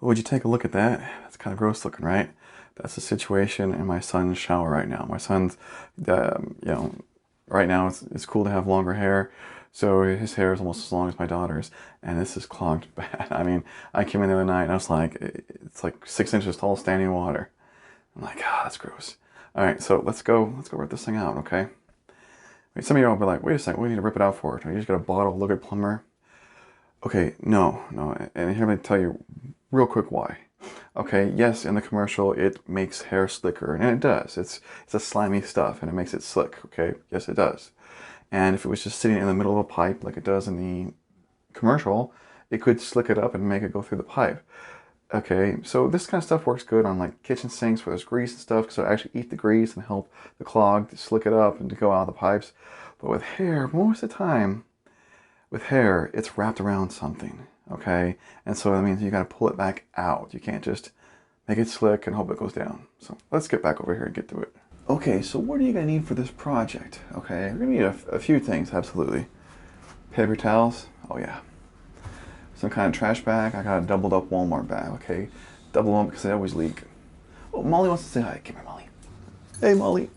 Would you take a look at that? That's kind of gross looking, right? That's the situation in my son's shower right now. My son's, right now it's cool to have longer hair. So his hair is almost as long as my daughter's. And this is clogged bad. I mean, I came in the other night and I was like, it's like 6 inches tall standing water. I'm like, that's gross. All right, so let's go rip this thing out, okay? Some of you will be like, wait a second, what do you need to rip it out for? You just got a bottle, look at plumber. Okay, no. And here, let me tell you real quick why. Okay, yes, in the commercial, it makes hair slicker, and it does. It's a slimy stuff, and it makes it slick, okay? Yes, it does. And if it was just sitting in the middle of a pipe, like it does in the commercial, it could slick it up and make it go through the pipe. Okay, so this kind of stuff works good on like kitchen sinks where there's grease and stuff, because it'll actually eat the grease and help the clog to slick it up and to go out of the pipes. But with hair, most of the time, with hair, it's wrapped around something, okay? And so that means you gotta pull it back out. You can't just make it slick and hope it goes down. So let's get back over here and get to it. Okay, so what are you gonna need for this project? Okay, you're gonna need a few things, absolutely. Paper towels, oh yeah. Some kind of trash bag. I got a doubled up Walmart bag, okay? Double them because they always leak. Oh, Molly wants to say hi. Come here, Molly. Hey, Molly.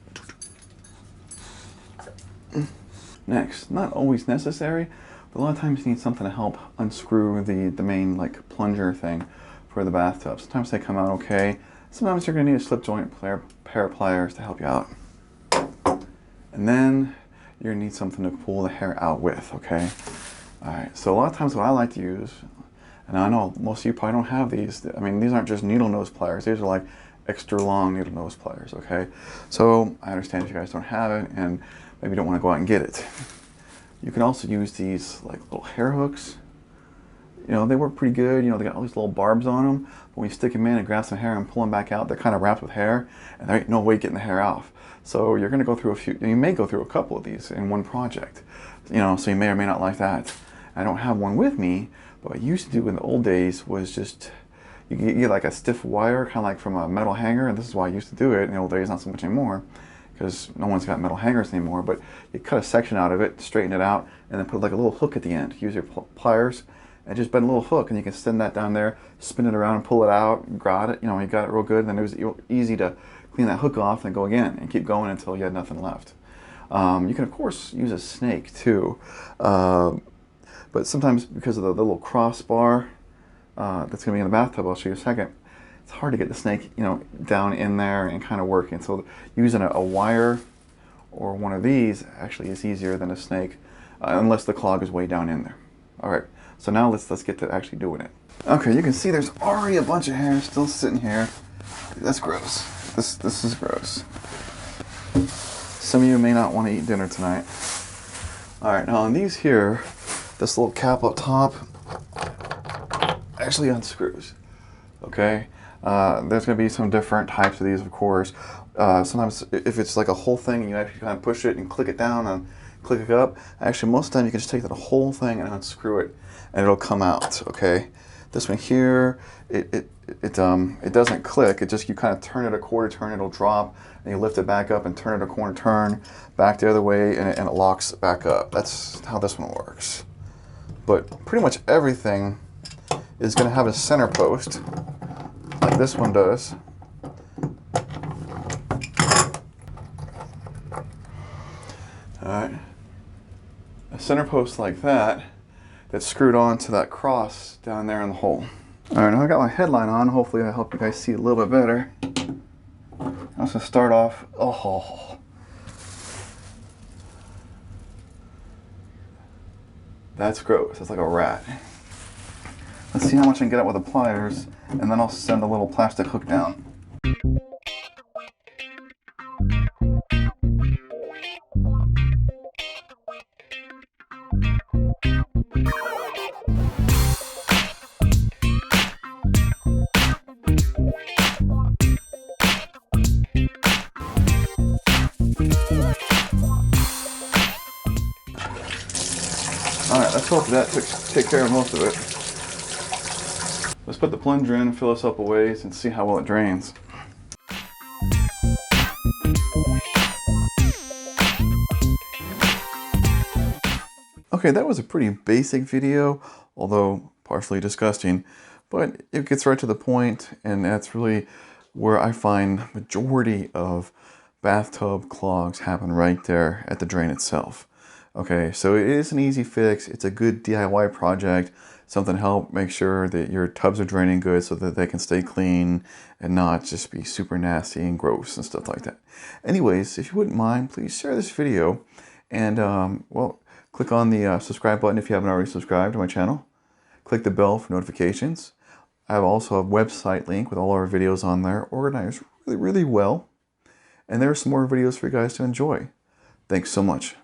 Next, not always necessary, but a lot of times you need something to help unscrew the main like plunger thing for the bathtub. Sometimes they come out okay. Sometimes you're gonna need a slip joint pair of pliers to help you out. And then you're gonna need something to pull the hair out with, okay? All right, so a lot of times what I like to use, and I know most of you probably don't have these. I mean, these aren't just needle nose pliers. These are like extra long needle nose pliers, okay? So I understand if you guys don't have it and maybe you don't want to go out and get it. You can also use these like little hair hooks. You know, they work pretty good. You know, they got all these little barbs on them. But when you stick them in and grab some hair and pull them back out, they're kind of wrapped with hair, and there ain't no way getting the hair off. So you're going to go through you may go through a couple of these in one project. You know, so you may or may not like that. I don't have one with me, but what I used to do in the old days was just, you get like a stiff wire, kind of like from a metal hanger, and this is why I used to do it in the old days, not so much anymore, because no one's got metal hangers anymore, but you cut a section out of it, straighten it out, and then put like a little hook at the end. Use your pliers, and just bend a little hook, and you can send that down there, spin it around and pull it out, and got it, you know, you got it real good, and then it was easy to clean that hook off and go again, and keep going until you had nothing left. You can of course use a snake too. But sometimes because of the little crossbar that's going to be in the bathtub, I'll show you in a second, it's hard to get the snake, you know, down in there and kind of working. So using a wire or one of these actually is easier than a snake, unless the clog is way down in there. All right, so now let's get to actually doing it. Okay, you can see there's already a bunch of hair still sitting here. That's gross. This is gross. Some of you may not want to eat dinner tonight. All right, now on these here, this little cap up top actually unscrews, okay? There's gonna be some different types of these, of course. Sometimes if it's like a whole thing and you actually kind of push it and click it down and click it up, actually most of the time you can just take that whole thing and unscrew it and it'll come out, okay? This one here, it doesn't click, it just, you kind of turn it a quarter turn, it'll drop, and you lift it back up and turn it a quarter turn, back the other way, and it locks back up. That's how this one works. But pretty much everything is going to have a center post, like this one does. Alright. A center post like that, that's screwed on to that cross down there in the hole. Alright, now I got my headline on. Hopefully I help you guys see a little bit better. I'm just going to start off. Oh. That's gross. That's like a rat. Let's see how much I can get out with the pliers, and then I'll send a little plastic hook down. Alright, let's hope that take care of most of it. Let's put the plunger in and fill this up a ways and see how well it drains. Okay, that was a pretty basic video, although partially disgusting. but it gets right to the point, and that's really where I find majority of bathtub clogs happen, right there at the drain itself. Okay, so it is an easy fix. It's a good DIY project, something to help make sure that your tubs are draining good so that they can stay clean and not just be super nasty and gross and stuff like that. Anyways, if you wouldn't mind, please share this video and, well, click on the subscribe button if you haven't already subscribed to my channel. Click the bell for notifications. I have also a website link with all our videos on there, organized really, really well. And there are some more videos for you guys to enjoy. Thanks so much.